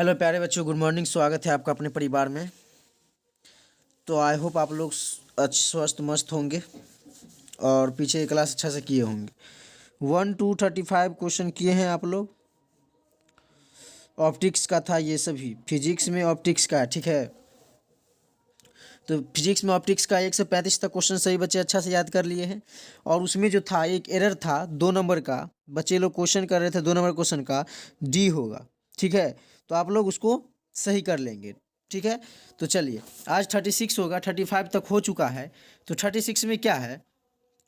Hello प्यारे बच्चों, good morning. स्वागत है आपका अपने परिवार में। तो आई होप आप लोग स्वस्थ मस्त होंगे और पीछे क्लास अच्छा से किए होंगे। 1 to 35 क्वेश्चन किए हैं आप लोग। ऑप्टिक्स का था ये सभी, फिजिक्स में ऑप्टिक्स का, ठीक है। तो फिजिक्स में ऑप्टिक्स का 1 से 35 तक क्वेश्चन सही बच्चे अच्छा से याद कर लिए हैं। और उसमें जो था एक एरर था 2 नंबर का, बच्चे लोग क्वेश्चन कर रहे थे 2 नंबर क्वेश्चन का डी होगा, ठीक है। तो आप लोग उसको सही कर लेंगे, ठीक है। तो चलिए, आज 36 होगा, 35 तक हो चुका है। तो 36 में क्या है,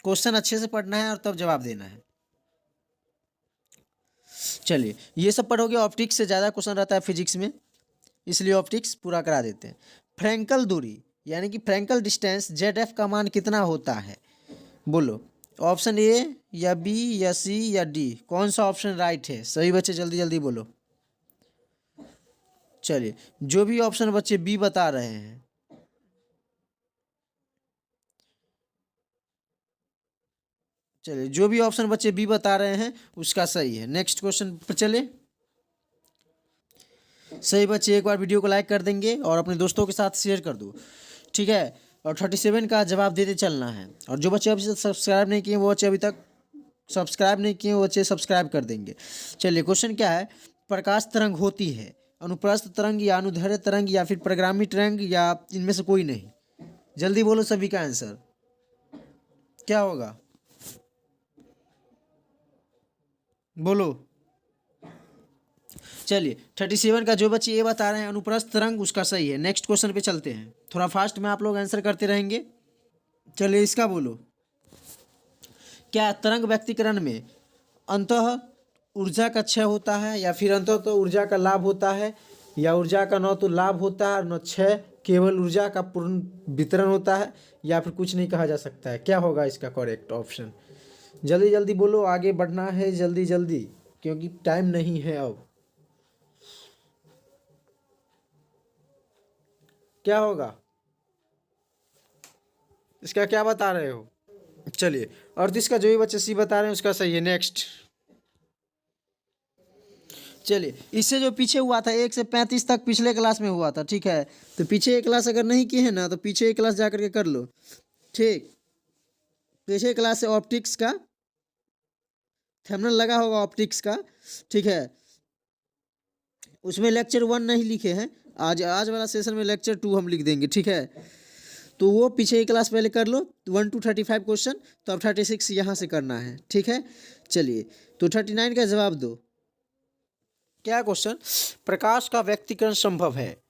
क्वेश्चन अच्छे से पढ़ना है और तब जवाब देना है। चलिए, ये सब पढ़ोगे, ऑप्टिक्स से ज़्यादा क्वेश्चन रहता है फिजिक्स में, इसलिए ऑप्टिक्स पूरा करा देते हैं। फ्रैंकल दूरी यानी कि फ्रैंकल डिस्टेंस ZF का मान कितना होता है, बोलो। ऑप्शन ए या बी या सी या डी, कौन सा ऑप्शन राइट है? सही बच्चे जल्दी जल्दी बोलो। चलिए, जो भी ऑप्शन बच्चे बी बता रहे हैं, चलिए जो भी ऑप्शन बच्चे बी बता रहे हैं उसका सही है। नेक्स्ट क्वेश्चन पर चले। सही बच्चे एक बार वीडियो को लाइक कर देंगे और अपने दोस्तों के साथ शेयर कर दो, ठीक है। और 37 का जवाब देते चलना है। और जो बच्चे अभी तक सब्सक्राइब नहीं किए वो बच्चे अभी तक सब्सक्राइब नहीं किए वो बच्चे सब्सक्राइब कर देंगे। चलिए, क्वेश्चन क्या है, प्रकाश तरंग होती है अनुप्रस्थ तरंग या अनुदैर्ध्य तरंग या फिर परिक्रामी तरंग या इनमें से कोई नहीं? जल्दी बोलो सभी का आंसर क्या होगा, बोलो। चलिए, 37 का जो बच्चे ये बता रहे हैं अनुप्रस्थ तरंग, उसका सही है। नेक्स्ट क्वेश्चन पे चलते हैं, थोड़ा फास्ट में आप लोग आंसर करते रहेंगे। चलिए, इसका बोलो। क्या तरंग व्यक्तीकरण में अंततः ऊर्जा का क्षय होता है या फिर अंततः तो ऊर्जा का लाभ होता है, या ऊर्जा का न तो लाभ होता है न क्षय, केवल ऊर्जा का पूर्ण वितरण होता है, या फिर कुछ नहीं कहा जा सकता है? क्या होगा इसका करेक्ट ऑप्शन? जल्दी जल्दी बोलो, आगे बढ़ना है जल्दी जल्दी क्योंकि टाइम नहीं है अब। क्या होगा इसका, क्या बता रहे हो? चलिए, 38 का जो भी बच्चे सी बता रहे हैं उसका सही है। नेक्स्ट चलिए, इससे जो पीछे हुआ था 1 से 35 तक पिछले क्लास में हुआ था, ठीक है। तो पीछे एक क्लास अगर नहीं किए हैं ना तो पीछे एक क्लास जा करके कर लो, ठीक। पीछे क्लास से ऑप्टिक्स का थंबनेल लगा होगा, ऑप्टिक्स का, ठीक है। उसमें लेक्चर 1 नहीं लिखे हैं, आज वाला सेशन में लेक्चर 2 हम लिख देंगे, ठीक है। तो वो पीछे की क्लास पहले कर लो, 1 to 35 क्वेश्चन, तो अब 36 यहाँ से करना है, ठीक है। चलिए, तो 39 का जवाब दो। क्या क्वेश्चन, प्रकाश का व्यक्तीकरण संभव है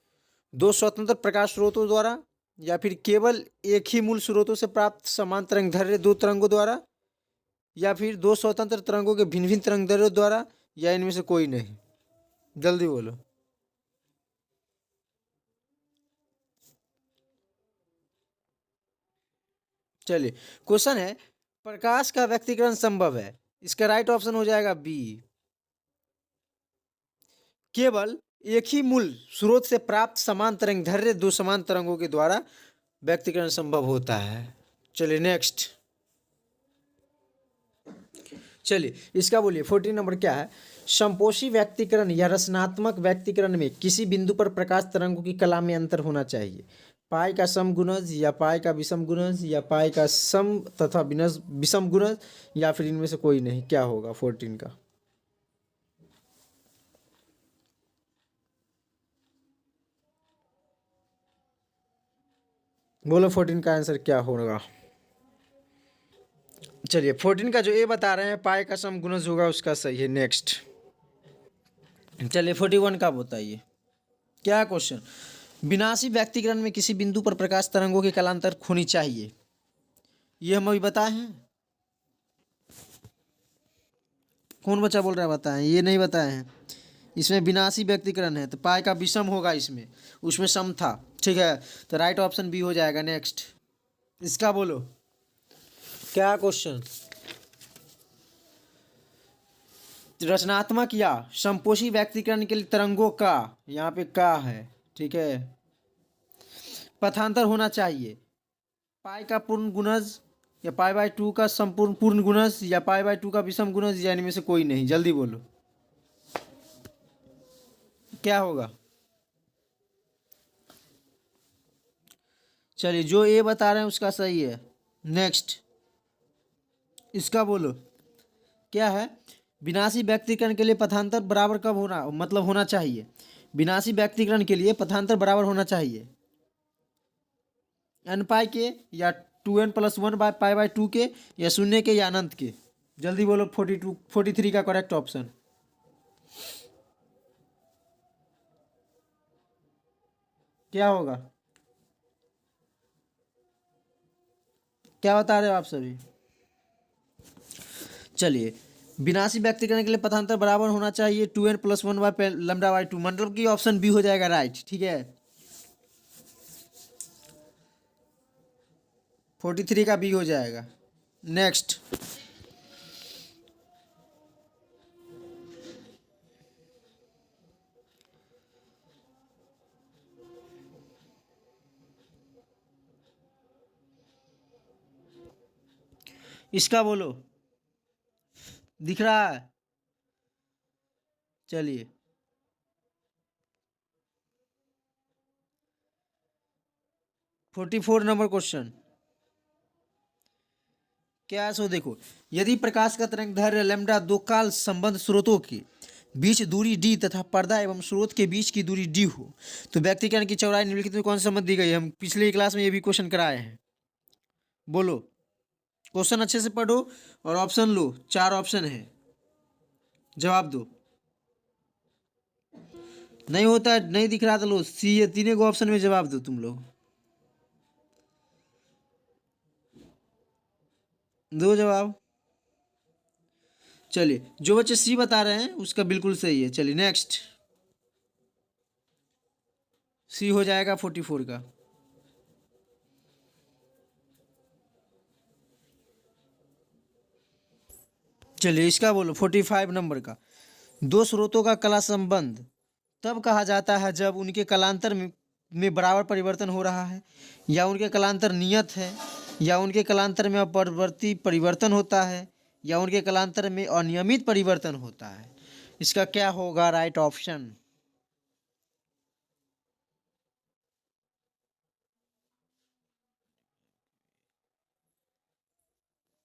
दो स्वतंत्र प्रकाश स्रोतों द्वारा या फिर केवल एक ही मूल स्रोतों से प्राप्त समान तरंगदैर्घ्य दो तरंगों द्वारा, या फिर दो स्वतंत्र तरंगों के भिन्न भिन्न तरंगदैर्घ्यों द्वारा, या इनमें से कोई नहीं? जल्दी बोलो। चलिए, क्वेश्चन है प्रकाश का व्यक्तीकरण संभव है, इसका राइट ऑप्शन हो जाएगा बी। केवल एक ही मूल स्रोत से प्राप्त समान तरंगदैर्घ्य दो समान तरंगों के द्वारा व्यक्तीकरण संभव होता है। चलिए नेक्स्ट, चलिए इसका बोलिए। 14 नंबर क्या है, संपोषी व्यक्तीकरण या रचनात्मक व्यक्तीकरण में किसी बिंदु पर प्रकाश तरंगों की कला में अंतर होना चाहिए। पाई का सम गुणज या पाई का विषम गुणज या पाई का सम तथा विषम गुणज, या फिर इनमें से कोई नहीं? क्या होगा 14 का? बोलो 14 का आंसर क्या होगा। चलिए, 14 का जो ये बता रहे हैं पाई का सम गुणज होगा, उसका सही है। नेक्स्ट चलिए, 41 का बताइए। क्या क्वेश्चन, विनाशी व्यक्तीकरण में किसी बिंदु पर प्रकाश तरंगों की कलांतर होनी चाहिए, ये हम अभी बताए हैं। कौन बच्चा बोल रहा है बताएं? ये नहीं बताए हैं। इसमें विनाशी व्यक्तीकरण है तो पाई का विषम होगा, इसमें उसमें सम था, ठीक है। तो राइट ऑप्शन बी हो जाएगा। नेक्स्ट इसका बोलो। क्या क्वेश्चन, रचनात्मक या संपोषी व्यक्तीकरण के लिए तरंगों का, यहाँ पे का है, ठीक है, पथांतर होना चाहिए। पाई का पूर्ण गुणज या पाई/2 का संपूर्ण पूर्ण गुणज या पाई/2 का विषम गुणज, या इनमें से कोई नहीं? जल्दी बोलो। क्या होगा? चलिए, जो ए बता रहे हैं उसका सही है। नेक्स्ट, इसका बोलो क्या है? विनाशी व्यक्तीकरण के लिए पथांतर बराबर कब होना, मतलब होना चाहिए? विनाशी व्यक्तीकरण के लिए पथांतर बराबर होना चाहिए एन पाई के, या 2n+1 बाय पाई बाय 2 के, या शून्य के, या अनंत के। जल्दी बोलो। 43 का करेक्ट ऑप्शन क्या होगा? क्या बता रहे हो आप सभी? चलिए, विनाशी व्यक्तीकरण के लिए पथांतर बराबर होना चाहिए 2n+1 बाय लैम्डा बाय 2, मतलब कि ऑप्शन बी हो जाएगा राइट। ठीक है, 43 का बी हो जाएगा। नेक्स्ट, इसका बोलो। दिख रहा है? चलिए, 44 नंबर क्वेश्चन क्या है? सो देखो, यदि प्रकाश का तरंग दैर्घ्य लैम्डा दो काल संबंध स्रोतों के बीच दूरी d तथा पर्दा एवं स्रोत के बीच की दूरी d हो, तो व्यक्तीकरण की चौड़ाई निम्नलिखित में कौन सा संबंध दी गई है? हम पिछले क्लास में ये भी क्वेश्चन कराए हैं। बोलो, क्वेश्चन अच्छे से पढ़ो और ऑप्शन लो। 4 ऑप्शन है, जवाब दो। नहीं होता है, नहीं दिख रहा तो लो सी, ये तीनों को ऑप्शन में जवाब दो तुम लोग। दो जवाब। चलिए, जो बच्चे सी बता रहे हैं उसका बिल्कुल सही है। चलिए नेक्स्ट, सी हो जाएगा 44 का। चलिए, इसका बोलो 45 नंबर का। दो स्रोतों का कला संबंध तब कहा जाता है जब उनके कलांतर में बराबर परिवर्तन हो रहा है, या उनके कलांतर नियत है, या उनके कलांतर में अपरिवर्ती परिवर्तन होता है, या उनके कलांतर में अनियमित परिवर्तन होता है। इसका क्या होगा राइट ऑप्शन?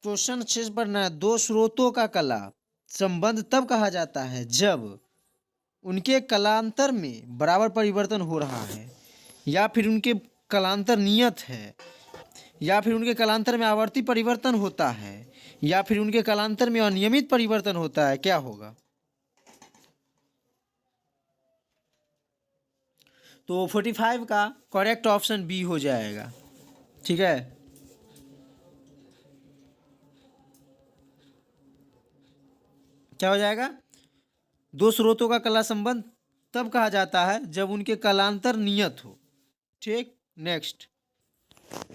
क्वेश्चन अच्छे से पढ़ना है। दो स्रोतों का कला संबंध तब कहा जाता है जब उनके कलांतर में बराबर परिवर्तन हो रहा है, या फिर उनके कलांतर नियत है, या फिर उनके कलांतर में आवर्ती परिवर्तन होता है, या फिर उनके कलांतर में अनियमित परिवर्तन होता है। क्या होगा? तो 45 का करेक्ट ऑप्शन बी हो जाएगा। ठीक है, क्या हो जाएगा? दो स्रोतों का कला संबंध तब कहा जाता है जब उनके कलांतर नियत हो। ठीक, नेक्स्ट।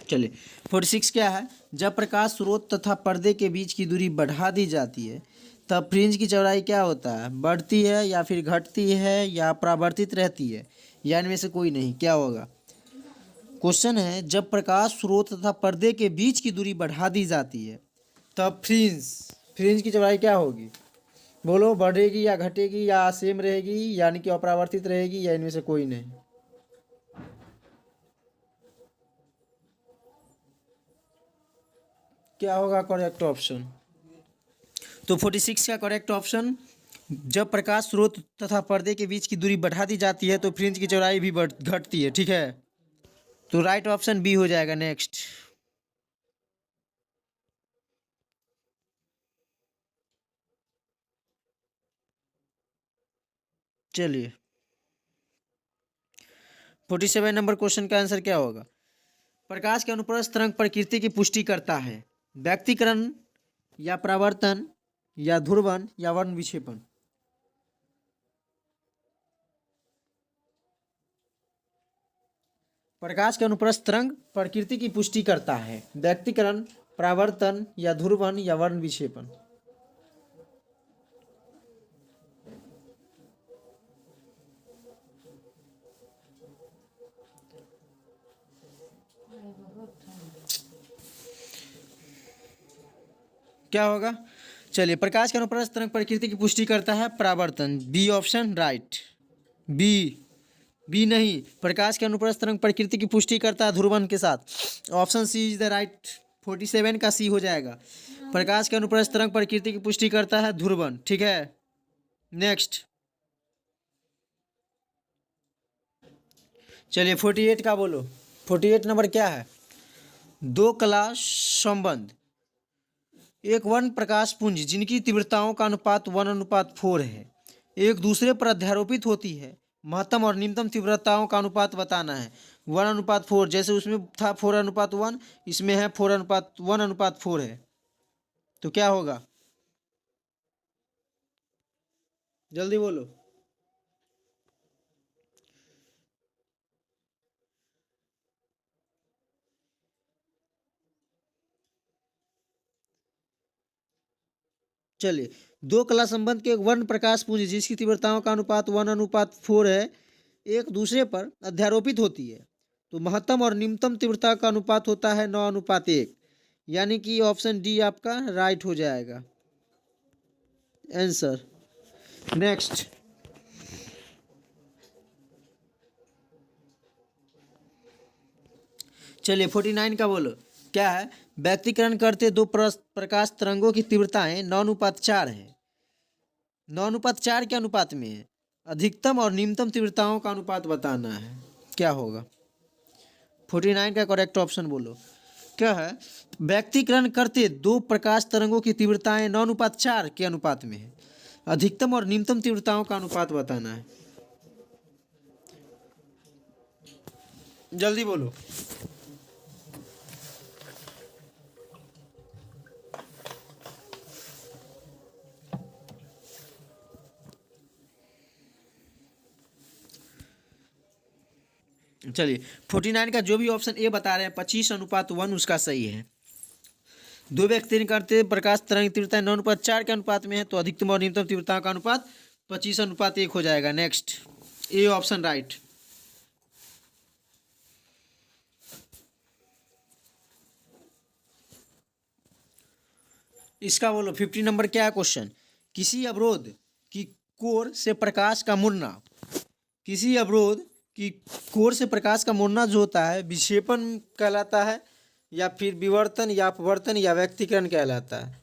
चलिए, 46 क्या है? जब प्रकाश स्रोत तथा पर्दे के बीच की दूरी बढ़ा दी जाती है तब फ्रिंज की चौड़ाई क्या होता है? बढ़ती है, या फिर घटती है, या परावर्तित रहती है, या इनमें से कोई नहीं। क्या होगा? क्वेश्चन है, जब प्रकाश स्रोत तथा पर्दे के बीच की दूरी बढ़ा दी जाती है तब फ्रिंज फ्रिंज की चौड़ाई क्या होगी? बोलो, बढ़ेगी या घटेगी, या सेम रहेगी, यानी कि अपरावर्तित रहेगी, या इनमें से कोई नहीं। क्या होगा करेक्ट ऑप्शन? तो 46 का करेक्ट ऑप्शन, जब प्रकाश स्रोत तथा पर्दे के बीच की दूरी बढ़ा दी जाती है तो फ्रिंज की चौड़ाई भी घटती है। ठीक है, तो राइट ऑप्शन बी हो जाएगा। नेक्स्ट, चलिए, 47 नंबर क्वेश्चन का आंसर क्या होगा? प्रकाश के अनुप्रस्थ तरंग प्रकृति की पुष्टि करता है, व्यक्तीकरण, या परावर्तन, या ध्रुवन, या वर्ण विक्षेपण। प्रकाश के अनुप्रस्थ तरंग प्रकृति की पुष्टि करता है, व्यक्तीकरण, परावर्तन, या ध्रुवन, या वर्ण विक्षेपण। क्या होगा? चलिए, प्रकाश के अनुप्रस्थ तरंग प्रकृति की पुष्टि करता है परावर्तन। B option right. B, B नहीं, प्रकाश के अनुप्रस्थ तरंग प्रकृति की पुष्टि करता है ध्रुवन के साथ। Option C is the right. 47 का सी हो जाएगा। प्रकाश के अनुप्रस्थ तरंग प्रकृति की पुष्टि करता है ध्रुवन, ठीक है। नेक्स्ट चलिए 48 का बोलो। 48 नंबर क्या है? दो कला संबंध एक वन प्रकाश पुंज जिनकी तीव्रताओं का अनुपात 1:4 है, एक दूसरे पर अध्यारोपित होती है। महत्तम और न्यूनतम तीव्रताओं का अनुपात बताना है। 1:4, जैसे उसमें था 4:1, इसमें है 1:4 है, तो क्या होगा? जल्दी बोलो। चलिए, दो कला संबंध के एक वर्ण प्रकाश पुंज जिसकी तीव्रताओं का अनुपात 1:4 है, एक दूसरे पर अध्यारोपित होती है, तो महत्तम और न्यूनतम तीव्रता का अनुपात होता है 9:1, यानी कि ऑप्शन डी आपका राइट हो जाएगा आंसर। नेक्स्ट चलिए 49 का बोलो। क्या है? व्यक्तीकरण करते दो प्रकाश तरंगों की तीव्रताएं 9:4 है। 9:4 के अनुपात में है। अधिकतम और न्यूनतम तीव्रताओं का अनुपात बताना है, क्या होगा? 49 का करेक्ट ऑप्शन बोलो। क्या है? व्यक्तीकरण करते दो प्रकाश तरंगों की तीव्रताएं 9:4 के अनुपात में है। अधिकतम और न्यूनतम तीव्रताओं का अनुपात बताना है, जल्दी बोलो। चलिए 49 का जो भी ऑप्शन ए बता रहे हैं 25:1 उसका सही है। दो व्यक्ति करते प्रकाश तरंग तीव्रता 9:4 के अनुपात में है, तो अधिकतम और न्यूनतम तीव्रता का अनुपात 25:1 हो जाएगा। Next A option right. इसका बोलो 50 नंबर क्या है क्वेश्चन? किसी अवरोध की कोर से प्रकाश का मुड़ना, किसी अवरोध की कोर से प्रकाश का मुड़ना जो होता है विक्षेपण कहलाता है, या फिर विवर्तन या अपवर्तन या व्यक्तीकरण कहलाता है।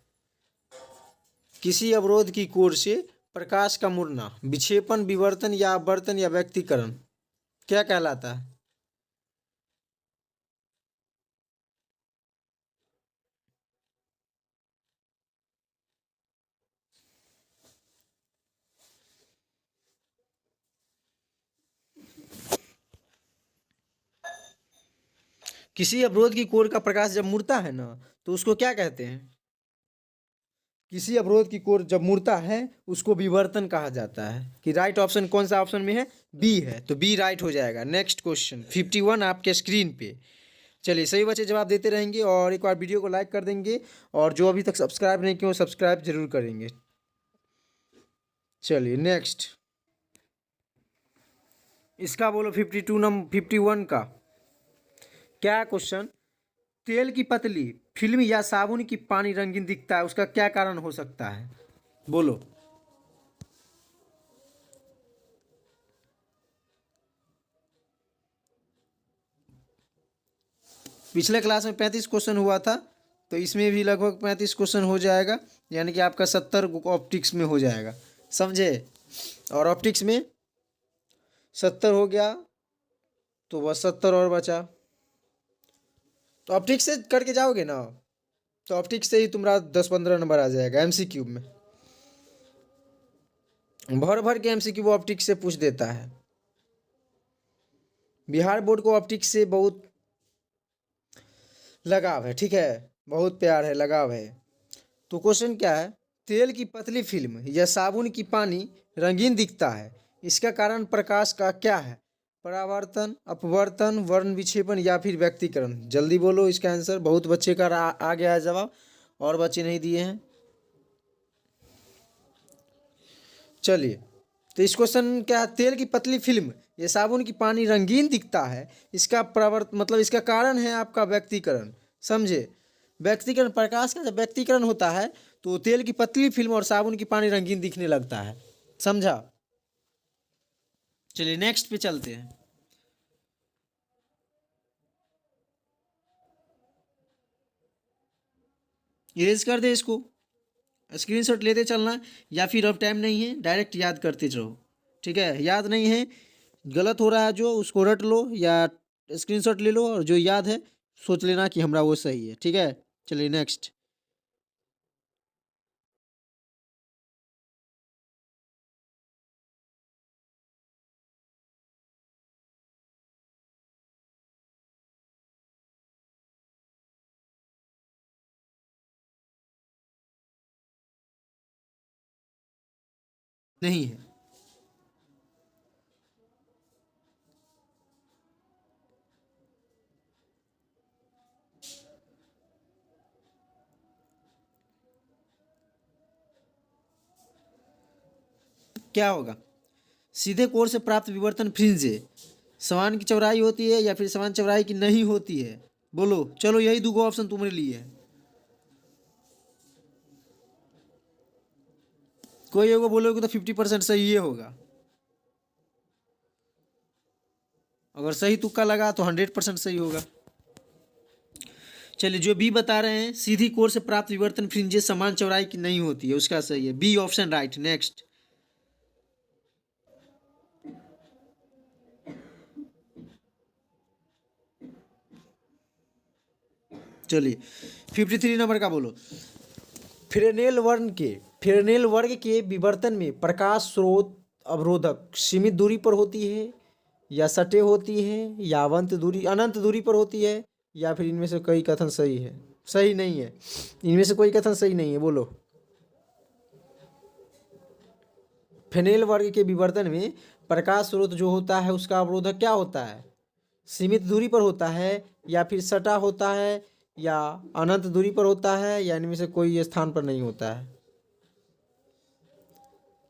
किसी अवरोध की कोर से प्रकाश का मुड़ना विक्षेपण, विवर्तन या अपवर्तन या व्यक्तीकरण क्या कहलाता है? किसी अवरोध की कोर का प्रकाश जब मुड़ता है ना, तो उसको क्या कहते हैं? किसी अवरोध की कोर जब मुड़ता है उसको विवर्तन कहा जाता है। कि राइट ऑप्शन कौन सा ऑप्शन में है? बी है, तो बी राइट हो जाएगा। नेक्स्ट क्वेश्चन 51 आपके स्क्रीन पे। चलिए सही बच्चे जवाब देते रहेंगे और एक बार वीडियो को लाइक कर देंगे, और जो अभी तक सब्सक्राइब नहीं किए वो सब्सक्राइब जरूर करेंगे। चलिए नेक्स्ट इसका बोलो 51 का क्या क्वेश्चन? तेल की पतली फिल्म या साबुन की पानी रंगीन दिखता है, उसका क्या कारण हो सकता है? बोलो। पिछले क्लास में 35 क्वेश्चन हुआ था, तो इसमें भी लगभग 35 क्वेश्चन हो जाएगा, यानी कि आपका 70 ऑप्टिक्स में हो जाएगा, समझे? और ऑप्टिक्स में 70 हो गया, तो बस 70 और बचा। तो ऑप्टिक्स से करके जाओगे ना, तो ऑप्टिक्स से ही तुम्हारा 10-15 नंबर आ जाएगा एमसीक्यू में। भर भर के एमसीक्यू वो ऑप्टिक्स से पूछ देता है। बिहार बोर्ड को ऑप्टिक्स से बहुत लगाव है, ठीक है, बहुत प्यार है, लगाव है। तो क्वेश्चन क्या है? तेल की पतली फिल्म या साबुन की पानी रंगीन दिखता है, इसका कारण प्रकाश का क्या है? परावर्तन, अपवर्तन, वर्ण विक्षेपण या फिर व्यक्तीकरण? जल्दी बोलो इसका आंसर। बहुत बच्चे का आ गया है जवाब, और बच्चे नहीं दिए हैं। चलिए तो इस क्वेश्चन क्या? तेल की पतली फिल्म या साबुन की पानी रंगीन दिखता है, इसका मतलब इसका कारण है आपका व्यक्तीकरण, समझे? व्यक्तीकरण, प्रकाश का जब व्यक्तीकरण होता है तो तेल की पतली फिल्म और साबुन की पानी रंगीन दिखने लगता है, समझा? चलिए नेक्स्ट पे चलते हैं। इरेज कर दे इसको, स्क्रीनशॉट लेते चलना, या फिर अब टाइम नहीं है डायरेक्ट याद करते रहो। ठीक है, याद नहीं है, गलत हो रहा है जो, उसको रट लो या स्क्रीनशॉट ले लो, और जो याद है सोच लेना कि हमारा वो सही है। ठीक है, चलिए नेक्स्ट। नहीं है। क्या होगा? सीधे कोण से प्राप्त विवर्तन फ्रिंज समान की चौड़ाई होती है या फिर समान चौड़ाई की नहीं होती है? बोलो, चलो यही दो ऑप्शन तुम्हारे लिए है। कोई होगा बोलोगे तो 50% सही ये होगा, अगर सही तुक्का लगा तो 100% सही होगा। चलिए, जो बी बता रहे हैं सीधी कोण से प्राप्त विवर्तन फ्रिंजेस समान चौड़ाई की नहीं होती है, उसका सही है बी ऑप्शन, राइट। नेक्स्ट। चलिए 53 नंबर का बोलो। फ्रेनेल वर्ग के विवर्तन में प्रकाश स्रोत अवरोधक सीमित दूरी पर होती है या सटे होती है या अनंत दूरी पर होती है, या फिर इनमें से कोई कथन सही है? सही नहीं है, इनमें से कोई कथन सही नहीं है, बोलो। फ्रेनेल वर्ग के विवर्तन में प्रकाश स्रोत जो होता है उसका अवरोधक क्या होता है? सीमित दूरी पर होता है या फिर सटा होता है या अनंत दूरी पर होता है, या इनमें से कोई स्थान पर नहीं होता है?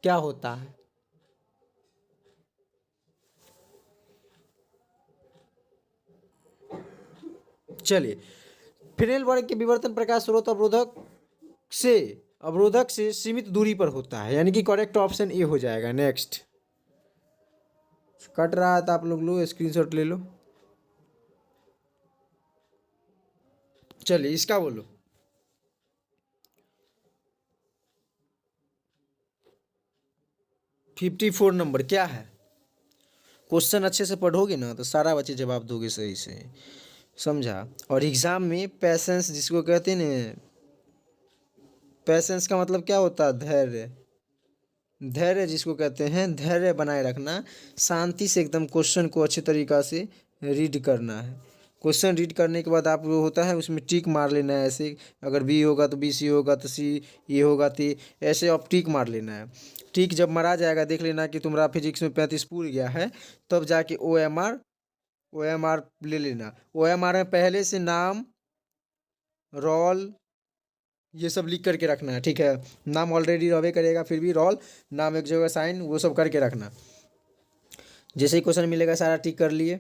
क्या होता है? चलिए, फ्रेनेल वर्ग के विवर्तन प्रकाश स्रोत से सीमित दूरी पर होता है, यानी कि करेक्ट ऑप्शन ए हो जाएगा। नेक्स्ट। कट रहा है तो आप लोग लो स्क्रीनशॉट ले लो। चलिए इसका बोलो। फिफ्टी 54 नंबर क्या है? क्वेश्चन अच्छे से पढ़ोगे ना तो सारा बच्चे जवाब दोगे सही से, समझा? और एग्जाम में पैसेंस जिसको कहते हैं ना, पैसेंस का मतलब क्या होता है? धैर्य। धैर्य जिसको कहते हैं, धैर्य बनाए रखना, शांति से एकदम क्वेश्चन को अच्छे तरीक़ा से रीड करना है। क्वेश्चन रीड करने के बाद आप वो होता है उसमें टिक मार लेना है ऐसे, अगर बी होगा तो बी, सी होगा तो सी, ये होगा तो ऐसे आप टिक मार लेना है। टिक जब मारा जाएगा देख लेना कि तुम्हारा फिजिक्स में 35 पूर गया है, तब जाके ओ एम आर ले लेना। ओ एम आर में पहले से नाम, रोल, ये सब लिख करके रखना है। ठीक है, नाम ऑलरेडी रहे करेगा, फिर भी रोल, नाम एक जगह साइन, वो सब करके रखना। जैसे ही क्वेश्चन मिलेगा सारा टिक कर लिए।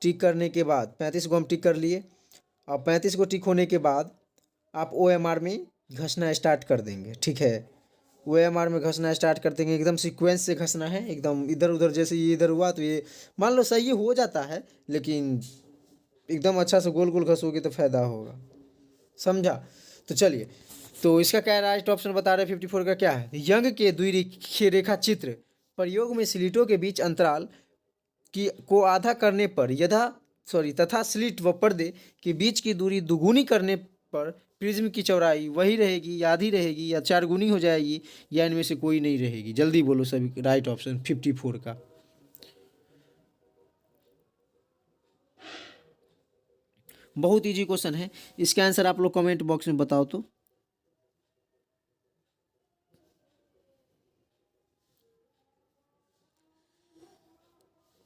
टिक करने के बाद 35 को हम टिक कर लिए, और 35 को टिक होने के बाद आप ओ एम आर में घसना स्टार्ट कर देंगे। ठीक है, ओ एम आर में घसना स्टार्ट कर देंगे, एकदम सीक्वेंस से घसना है, एकदम इधर उधर। जैसे ये इधर हुआ तो ये मान लो सही हो जाता है, लेकिन एकदम अच्छा से गोल गोल घसोगे तो फायदा होगा, समझा? तो चलिए, तो इसका क्या राइट ऑप्शन बता रहे हैं 54 का क्या है? यंग के द्विरेखा चित्र प्रयोग में स्लिटों के बीच अंतराल की को आधा करने पर तथा स्लिट व पर्दे के बीच की दूरी दुगुनी करने पर प्रिज्म की चौड़ाई वही रहेगी या आधी रहेगी या 4 गुनी हो जाएगी, या इनमें से कोई नहीं रहेगी? जल्दी बोलो सभी राइट ऑप्शन 54 का। बहुत इजी क्वेश्चन है, इसका आंसर आप लोग कमेंट बॉक्स में बताओ तो।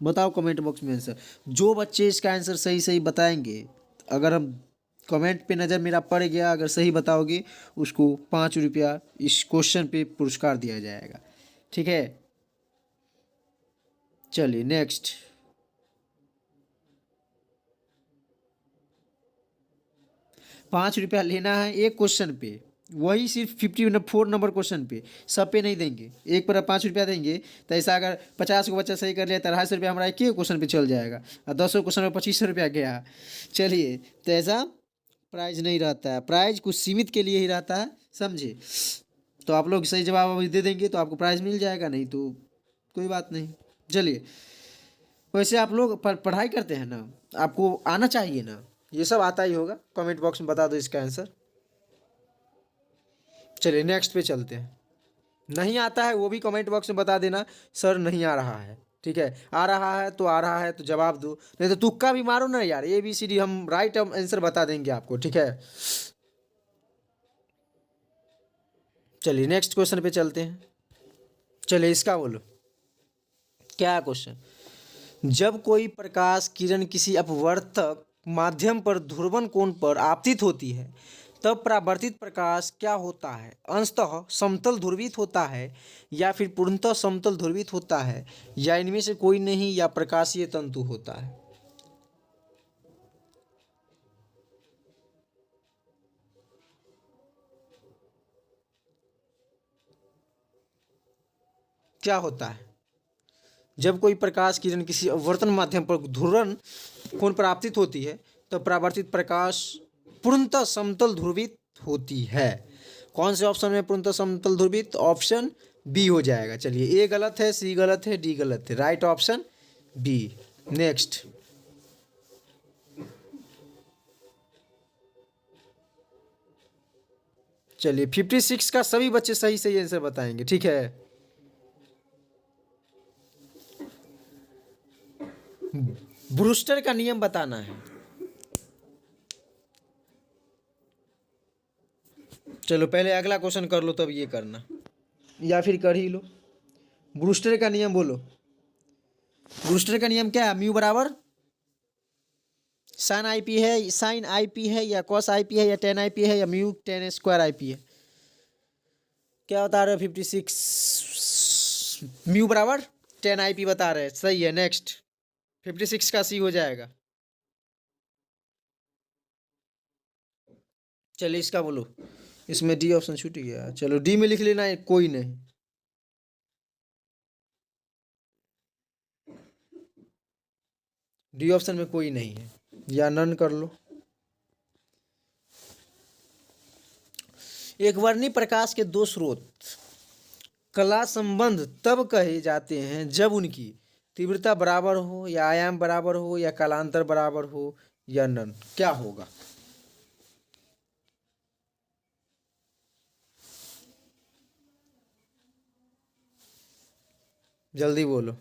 बताओ कमेंट बॉक्स में आंसर। जो बच्चे इसका आंसर सही सही बताएंगे, अगर हम कमेंट पे नज़र मेरा पड़ गया, अगर सही बताओगे उसको 5 रुपया इस क्वेश्चन पे पुरस्कार दिया जाएगा। ठीक है, चलिए नेक्स्ट। 5 रुपया लेना है एक क्वेश्चन पे, वही सिर्फ 54 नंबर क्वेश्चन पे, सब पे नहीं देंगे। एक पर 5 रुपया देंगे, तो ऐसा अगर 50 को बच्चा सही कर लिया तो 250 रुपया हमारा एक ही क्वेश्चन पे चल जाएगा, और 10 क्वेश्चन में 2500 रुपया गया। चलिए, तो ऐसा प्राइज नहीं रहता है, प्राइज कुछ सीमित के लिए ही रहता है, समझे। तो आप लोग सही जवाब अभी दे देंगे तो आपको प्राइज मिल जाएगा, नहीं तो कोई बात नहीं। चलिए, वैसे आप लोग पढ़ाई करते हैं ना, आपको आना चाहिए ना, ये सब आता ही होगा। कमेंट बॉक्स में बता दो इसका आंसर। चलिए नेक्स्ट पे चलते हैं। नहीं आता है वो भी कमेंट बॉक्स में बता देना, सर नहीं आ रहा है, ठीक है। आ रहा है तो आ रहा है तो जवाब दो, नहीं तो तुक्का भी मारो ना यार, ABCD हम राइट आंसर बता देंगे आपको, ठीक है। चलिए नेक्स्ट क्वेश्चन पे चलते हैं। चलिए इसका बोलो, क्या क्वेश्चन। जब कोई प्रकाश किरण किसी अपवर्तक माध्यम पर ध्रुवन कोण पर आपतित होती है, तब परावर्तित प्रकाश क्या होता है। अंशतः समतल ध्रुवित होता है, या फिर पूर्णतः समतल ध्रुवित होता है, या इनमें से कोई नहीं, या प्रकाशीय तंतु होता है। क्या होता है जब कोई प्रकाश किरण किसी अपवर्तन माध्यम पर ध्रुवन कोण पर आपतित होती है, तब परावर्तित प्रकाश पूर्णतः समतल ध्रुवित होती है। कौन से ऑप्शन में पूर्णतः समतल ध्रुवित, ऑप्शन बी हो जाएगा। चलिए, ए गलत है, सी गलत है, डी गलत है, राइट ऑप्शन बी। नेक्स्ट, चलिए 56 का सभी बच्चे सही सही आंसर बताएंगे, ठीक है। ब्रूस्टर का नियम बताना है। चलो पहले अगला क्वेश्चन कर लो तब ये करना, या फिर कर ही लो। ब्रूस्टर का नियम बोलो। ब्रूस्टर का नियम क्या है। म्यू बराबर साइन IP है, साइन IP है, या कॉस IP है, या टेन IP है, या म्यू टेन स्क्वायर IP है। क्या बता रहे हो 56। म्यू बराबर 10IP बता रहे हैं, सही है। नेक्स्ट, 56 का सी हो जाएगा। चलिए इसका बोलो। इसमें डी ऑप्शन छूट गया, चलो डी में लिख लेना है, कोई नहीं। डी ऑप्शन में कोई नहीं है, या नन कर लो। एक वर्णी प्रकाश के दो स्रोत कला संबंध तब कहे जाते हैं जब उनकी तीव्रता बराबर हो, या आयाम बराबर हो, या कालांतर बराबर हो, या नन। क्या होगा। जल्दी बोलो।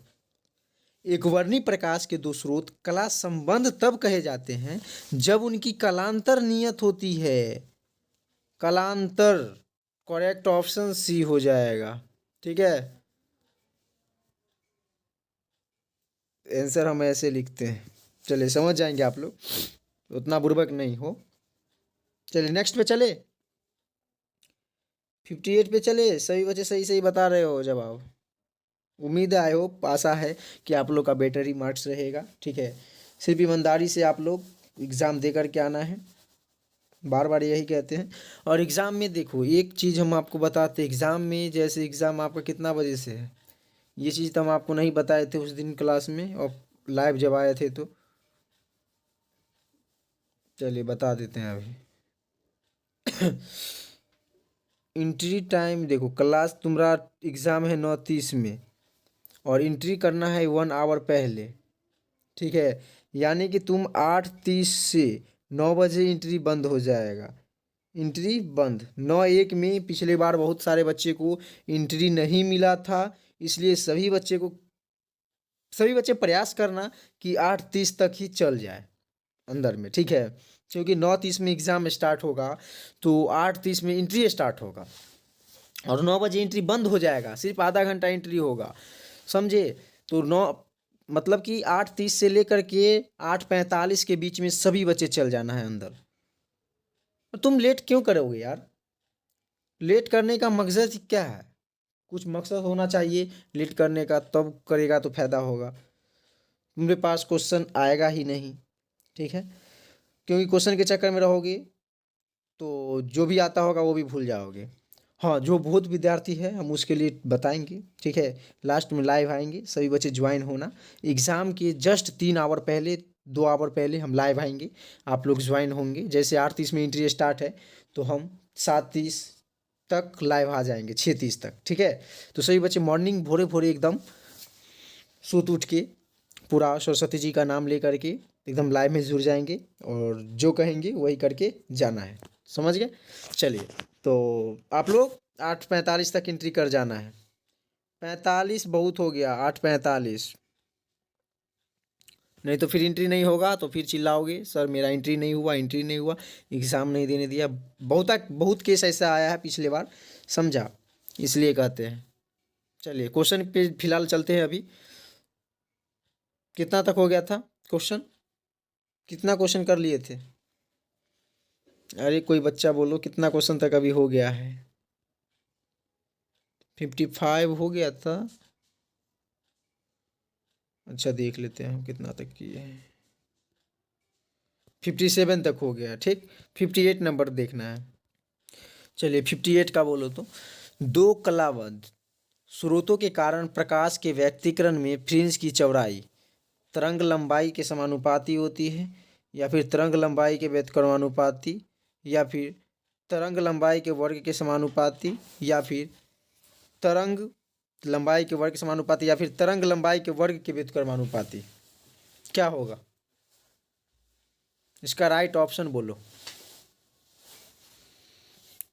एक वर्णी प्रकाश के दो स्रोत कला संबंध तब कहे जाते हैं जब उनकी कलांतर नियत होती है। कलांतर, करेक्ट ऑप्शन सी हो जाएगा, ठीक है। आंसर हम ऐसे लिखते हैं, चलिए समझ जाएंगे आप लोग, उतना बुर्बक नहीं हो। चलिए नेक्स्ट पे चले, 58 पे चले। सभी बच्चे सही सही बता रहे हो जवाब। उम्मीद है, आई होप, आशा है कि आप लोग का बेटर ही मार्क्स रहेगा, ठीक है। सिर्फ ईमानदारी से आप लोग एग्ज़ाम दे करके आना है, बार बार यही कहते हैं। और एग्ज़ाम में देखो, एक चीज़ हम आपको बताते हैं, एग्ज़ाम में जैसे एग्ज़ाम आपका कितना बजे से है, ये चीज़ तो हम आपको नहीं बताए थे उस दिन क्लास में, और लाइव जब आए थे तो। चलिए बता देते हैं अभी। एंट्री टाइम देखो, क्लास तुम्हारा एग्ज़ाम है 9:30 में, और एंट्री करना है 1 आवर पहले, ठीक है। यानी कि तुम 8:30 से 9 बजे एंट्री बंद हो जाएगा। एंट्री बंद 9:01 में पिछले बार बहुत सारे बच्चे को एंट्री नहीं मिला था, इसलिए सभी बच्चे प्रयास करना कि 8:30 तक ही चल जाए अंदर में, ठीक है। क्योंकि 9:30 में एग्ज़ाम स्टार्ट होगा, तो 8:30 में एंट्री स्टार्ट होगा, और 9 बजे एंट्री बंद हो जाएगा, सिर्फ आधा घंटा एंट्री होगा, समझे। तो 9 मतलब कि 8:30 से लेकर के 8:45 के बीच में सभी बच्चे चल जाना है अंदर। तो तुम लेट क्यों करोगे यार। लेट करने का मकसद क्या है, कुछ मकसद होना चाहिए लेट करने का, तब करेगा तो फायदा होगा। तुम्हारे पास क्वेश्चन आएगा ही नहीं, ठीक है, क्योंकि क्वेश्चन के चक्कर में रहोगे तो जो भी आता होगा वो भी भूल जाओगे। हाँ, जो बहुत विद्यार्थी है हम उसके लिए बताएंगे, ठीक है। लास्ट में लाइव आएंगे, सभी बच्चे ज्वाइन होना। एग्ज़ाम के जस्ट 3 आवर पहले, 2 आवर पहले हम लाइव आएंगे, आप लोग ज्वाइन होंगे। जैसे 8:30 में एंट्री स्टार्ट है तो हम 7:30 तक लाइव आ जाएंगे, 6:30 तक, ठीक है। तो सभी बच्चे मॉर्निंग भोरे भोरे एकदम सुत उठ के पूरा सरस्वती जी का नाम ले करके एकदम लाइव में जुड़ जाएंगे, और जो कहेंगे वही करके जाना है, समझ गए। चलिए, तो आप लोग 8:45 तक एंट्री कर जाना है। 45 बहुत हो गया, 8:45, नहीं तो फिर एंट्री नहीं होगा तो फिर चिल्लाओगे सर मेरा एंट्री नहीं हुआ, एंट्री नहीं हुआ, एग्ज़ाम नहीं देने दिया। बहुत केस ऐसा आया है पिछले बार, समझा, इसलिए कहते हैं। चलिए क्वेश्चन पे फिलहाल चलते हैं। अभी कितना तक हो गया था क्वेश्चन, कितना क्वेश्चन कर लिए थे? अरे कोई बच्चा बोलो कितना क्वेश्चन तक अभी हो गया है? 55 हो गया था। अच्छा देख लेते हैं हम कितना तक किए हैं। 57 तक हो गया, ठीक। 58 नंबर देखना है। चलिए 58 का बोलो तो, दो कलाबद्ध स्रोतों के कारण प्रकाश के व्यक्तीकरण में फ्रिंज की चौड़ाई तरंग लंबाई के समानुपाती होती है, या फिर तरंग लंबाई के व्युत्क्रमानुपाती, या फिर तरंग लंबाई के वर्ग के समानुपाती, या फिर तरंग लंबाई के वर्ग के समानुपाती, या फिर तरंग लंबाई के वर्ग के व्युत्क्रमानुपाती। क्या होगा इसका राइट ऑप्शन बोलो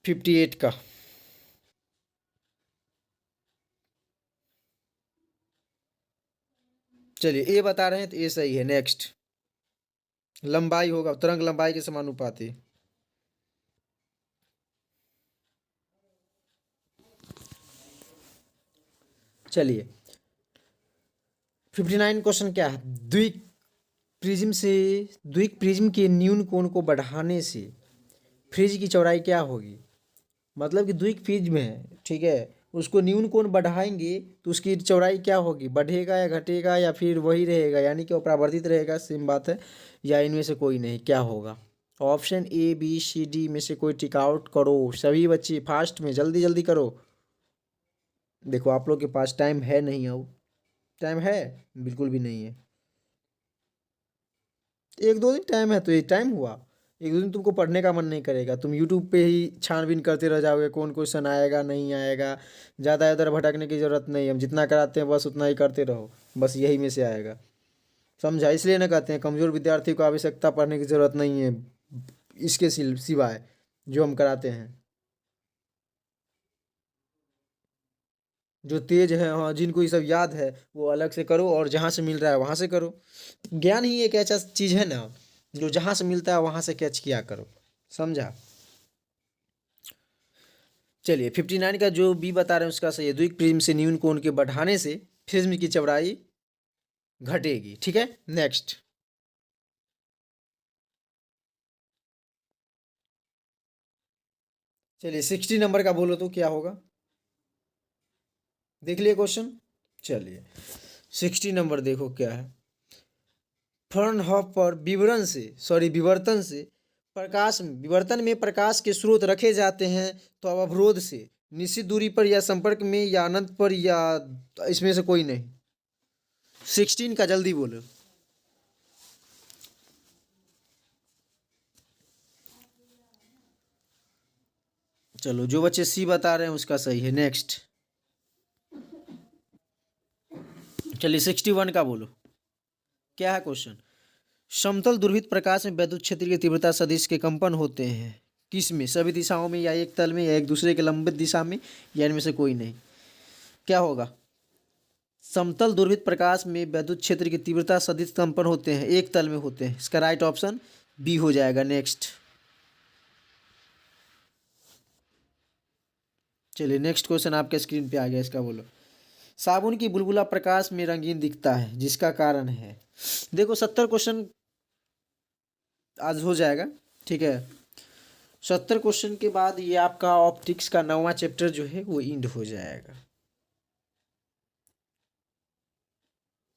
58 का। चलिए ए बता रहे हैं तो ए सही है। नेक्स्ट, लंबाई होगा तरंग लंबाई के समानुपाती। चलिए 59 क्वेश्चन क्या है? द्विक प्रिज्म के न्यून कोण को बढ़ाने से फ्रिज की चौड़ाई क्या होगी? मतलब कि द्विक प्रिज्म है, ठीक है, उसको न्यून कोण बढ़ाएंगे तो उसकी चौड़ाई क्या होगी? बढ़ेगा या घटेगा या फिर वही रहेगा, यानी कि वो परावर्तित रहेगा, सेम बात है, या इनमें से कोई नहीं? क्या होगा? Option A B C D में से कोई टिक आउट करो सभी बच्चे, फास्ट में, जल्दी जल्दी करो। देखो आप लोग के पास टाइम है नहीं, अब टाइम है बिल्कुल भी नहीं है। 1-2 दिन टाइम है तो ये टाइम हुआ। 1-2 दिन तुमको पढ़ने का मन नहीं करेगा, तुम यूट्यूब पे ही छानबीन करते रह जाओगे कौन क्वेश्चन आएगा नहीं आएगा। ज़्यादा इधर भटकने की ज़रूरत नहीं है, हम जितना कराते हैं बस उतना ही करते रहो, बस यही में से आएगा, समझा। इसलिए ना कहते हैं कमज़ोर विद्यार्थी को आवश्यकता पढ़ने की ज़रूरत नहीं है इसके सिवाय जो हम कराते हैं। जो तेज है, हाँ, जिनको ये सब याद है वो अलग से करो, और जहाँ से मिल रहा है वहाँ से करो। ज्ञान ही एक ऐसा चीज़ है ना जो जहाँ से मिलता है वहाँ से कैच किया करो, समझा। चलिए 59 का जो बी बता रहे हैं उसका सही है। द्विक प्रिज्म से न्यून कोण के बढ़ाने से प्रिज्म की चौड़ाई घटेगी, ठीक है। नेक्स्ट, चलिए 60 नंबर का बोलो तो क्या होगा? देख लिए क्वेश्चन। चलिए 60 नंबर देखो क्या है। फ्रॉनहोफर विवर्तन से विवर्तन में प्रकाश के स्रोत रखे जाते हैं तो अवरोध से निश्चित दूरी पर या संपर्क में या अनंत पर, या इसमें से कोई नहीं? 16 का जल्दी बोलो। चलो जो बच्चे सी बता रहे हैं उसका सही है। नेक्स्ट, चलिए 61 का बोलो क्या है क्वेश्चन। समतल दुर्भित प्रकाश में वैद्युत क्षेत्र की तीव्रता सदिश के कंपन होते हैं किस में? सभी दिशाओं में, या एक तल में, या एक दूसरे के लंबित दिशा में, या इनमें से कोई नहीं? क्या होगा? समतल दुर्भित प्रकाश में वैद्युत क्षेत्र की तीव्रता सदिश कंपन होते हैं, एक तल में होते हैं। इसका राइट ऑप्शन बी हो जाएगा। नेक्स्ट, चलिए नेक्स्ट क्वेश्चन आपके स्क्रीन पे आ गया, इसका बोलो। साबुन की बुलबुला प्रकाश में रंगीन दिखता है जिसका कारण है? देखो 70 क्वेश्चन आज हो जाएगा, ठीक है। 70 क्वेश्चन के बाद ये आपका ऑप्टिक्स का 9वां चैप्टर जो है वो इंड हो जाएगा।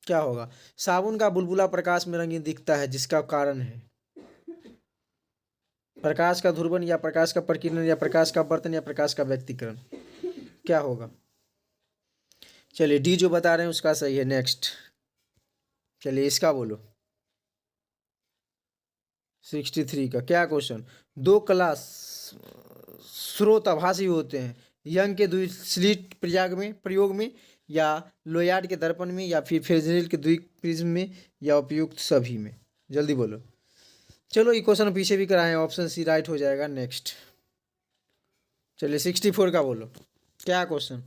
क्या होगा? साबुन का बुलबुला प्रकाश में रंगीन दिखता है जिसका कारण है? प्रकाश का ध्रुवन या प्रकाश का प्रकीर्णन या प्रकाश का अपवर्तन या प्रकाश का व्यक्तीकरण, क्या होगा? चलिए डी जो बता रहे हैं उसका सही है। नेक्स्ट चलिए इसका बोलो। 63 का क्या क्वेश्चन? दो क्लास स्रोत आभासी होते हैं, यंग के द्विस्लिट प्रयोग में या लोयार्ड के दर्पण में या फिर फ्रेजेल के द्विप्रिज्म में या उपयुक्त सभी में। जल्दी बोलो। चलो ये क्वेश्चन पीछे भी कराएं, ऑप्शन सी राइट हो जाएगा। नेक्स्ट चलिए 64 का बोलो, क्या क्वेश्चन?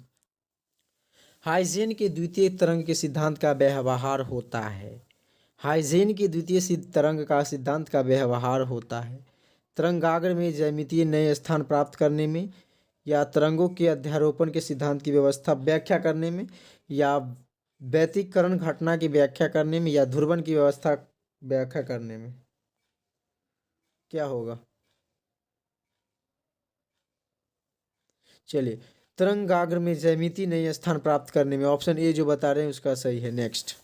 हाइजेन के द्वितीय तरंग के सिद्धांत का व्यवहार होता है। हाइजेन के द्वितीय तरंग का सिद्धांत का व्यवहार होता है तरंगाग्र में ज्यामितीय नए स्थान प्राप्त करने में या तरंगों के अध्यारोपण के सिद्धांत की व्यवस्था व्याख्या करने में या व्यतिकरण घटना की व्याख्या करने में या ध्रुवन की व्यवस्था व्याख्या करने में, क्या होगा? चलिए तरंगाग्र में ज्यामिति नए स्थान प्राप्त करने में, ऑप्शन ए जो बता रहे हैं उसका सही है। नेक्स्ट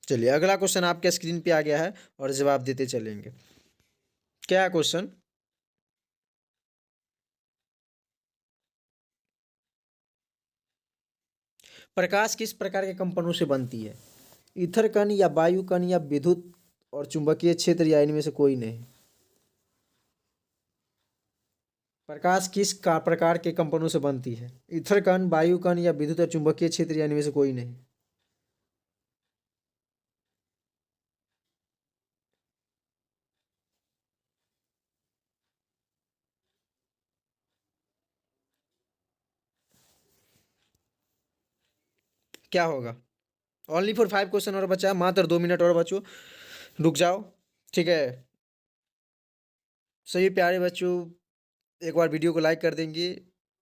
चलिए अगला क्वेश्चन आपके स्क्रीन पे आ गया है और जवाब देते चलेंगे। क्या क्वेश्चन? प्रकाश किस प्रकार के कंपनों से बनती है? ईथर कण या वायु कण या विद्युत और चुंबकीय क्षेत्र या इनमें से कोई नहीं। प्रकाश किस प्रकार के कंपनों से बनती है? ईथर कण, वायु कण या विद्युत और चुंबकीय क्षेत्र या इनमें से कोई नहीं। क्या होगा? ओनली फॉर 5 क्वेश्चन और बचा, मात्र 2 मिनट और बचो, रुक जाओ। ठीक है सभी प्यारे बच्चों, एक बार वीडियो को लाइक कर देंगे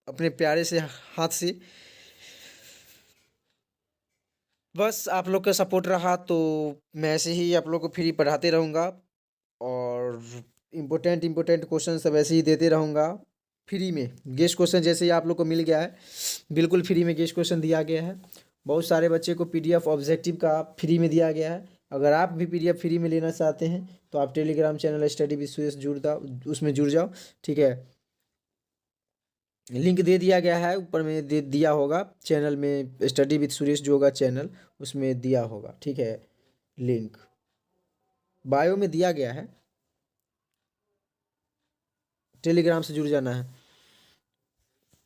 अपने प्यारे से हाथ से। बस आप लोग का सपोर्ट रहा तो मैं ऐसे ही आप लोग को फ्री पढ़ाते रहूँगा और इम्पोर्टेंट क्वेश्चन सब ऐसे ही देते रहूँगा फ्री में। गेस्ट क्वेश्चन जैसे ही आप लोग को मिल गया है, बिल्कुल फ्री में गेस्ट क्वेश्चन दिया गया है। बहुत सारे बच्चे को पीडीएफ ऑब्जेक्टिव का फ्री में दिया गया है। अगर आप भी पीडीएफ फ्री में लेना चाहते हैं तो आप Telegram channel study with Suresh उसमें जुड़ जाओ। ठीक है लिंक दे दिया गया है, ऊपर में दे दिया होगा चैनल में, स्टडी विद सुरेश जो होगा चैनल उसमें दिया होगा। ठीक है लिंक बायो में दिया गया है, टेलीग्राम से जुड़ जाना है।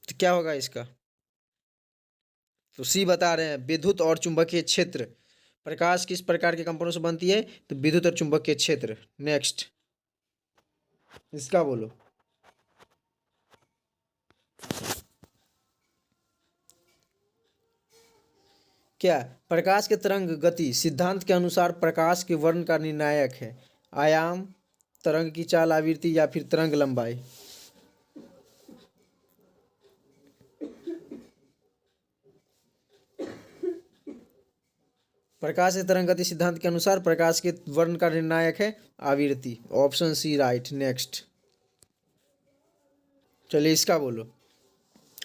तो क्या होगा इसका? तो सी बता रहे हैं विद्युत और चुंबकीय क्षेत्र। प्रकाश किस प्रकार के कंपनों से बनती है? तो विद्युत और चुंबकीय क्षेत्र। नेक्स्ट इसका बोलो। क्या प्रकाश के तरंग गति सिद्धांत के अनुसार प्रकाश के वर्ण का निर्णायक है? आयाम, तरंग की चाल, आवृत्ति या फिर तरंग लंबाई? प्रकाश के तरंग गति सिद्धांत के अनुसार प्रकाश के वर्ण का निर्णायक है आवृत्ति, ऑप्शन सी राइट। नेक्स्ट चलिए इसका बोलो।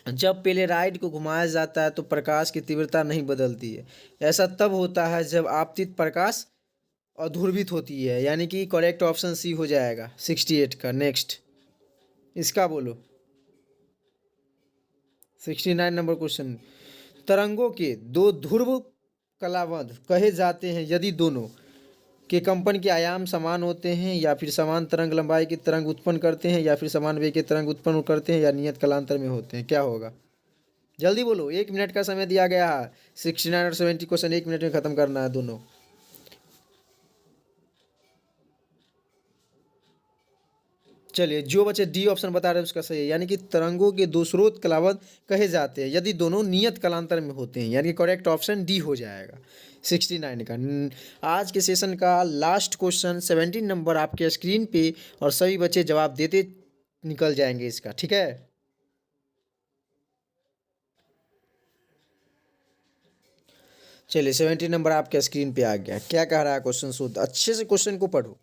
जब पेलेराइड को घुमाया जाता है तो प्रकाश की तीव्रता नहीं बदलती है। ऐसा तब होता है जब आपतित प्रकाश अध्रुवित होती है, यानी कि करेक्ट ऑप्शन सी हो जाएगा 68 का। नेक्स्ट इसका बोलो 69 नंबर क्वेश्चन। तरंगों के दो ध्रुव कलाबद्ध कहे जाते हैं यदि दोनों के कंपन के आयाम समान होते हैं या फिर समान तरंग लंबाई की तरंग उत्पन्न करते हैं या फिर समान वेग की तरंग उत्पन्न करते हैं या नियत कालांतर में होते हैं। क्या होगा? जल्दी बोलो, 1 मिनट का समय दिया गया है। 69 और 70 क्वेश्चन 1 मिनट में खत्म करना है दोनों। चलिए जो बच्चे डी ऑप्शन बता रहे हैं उसका सही है, यानी कि तरंगों के दो स्रोत कलाबद्ध कहे जाते हैं यदि दोनों नियत कालांतर में होते हैं, यानी कि करेक्ट ऑप्शन डी हो जाएगा 69 का। आज के सेशन का लास्ट क्वेश्चन 17 नंबर आपके स्क्रीन पे, और सभी बच्चे जवाब देते निकल जाएंगे इसका। ठीक है चलिए 17 नंबर आपके स्क्रीन पे आ गया। क्या कह रहा है क्वेश्चन? शुद्ध अच्छे से क्वेश्चन को पढ़ो।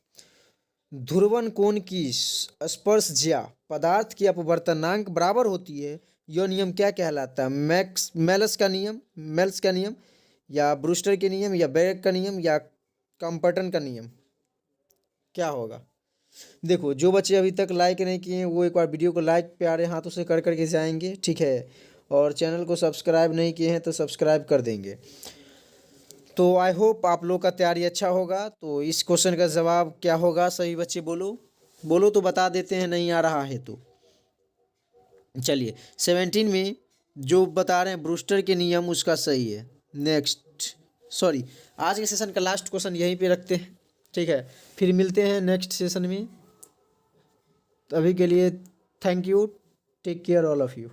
ध्रुवन कोण की स्पर्शज्या पदार्थ की अपवर्तनांक बराबर होती है, यह नियम क्या कहलाता है? मेल्स का नियम या ब्रूस्टर के नियम या बेरेक का नियम या कम्पर्टन का नियम? क्या होगा? देखो, जो बच्चे अभी तक लाइक नहीं किए हैं वो एक बार वीडियो को लाइक प्यारे हाथों से कर करके जाएंगे, ठीक है। और चैनल को सब्सक्राइब नहीं किए हैं तो सब्सक्राइब कर देंगे। तो आई होप आप लोग का तैयारी अच्छा होगा। तो इस क्वेश्चन का जवाब क्या होगा, सभी बच्चे बोलो, बोलो तो बता देते हैं, नहीं आ रहा है तो। चलिए 17 में जो बता रहे हैं ब्रूस्टर के नियम, उसका सही है। नेक्स्ट, सॉरी, आज के सेशन का लास्ट क्वेश्चन यहीं पे रखते हैं, ठीक है। फिर मिलते हैं नेक्स्ट सेशन में। अभी के लिए thank you, take care all of you.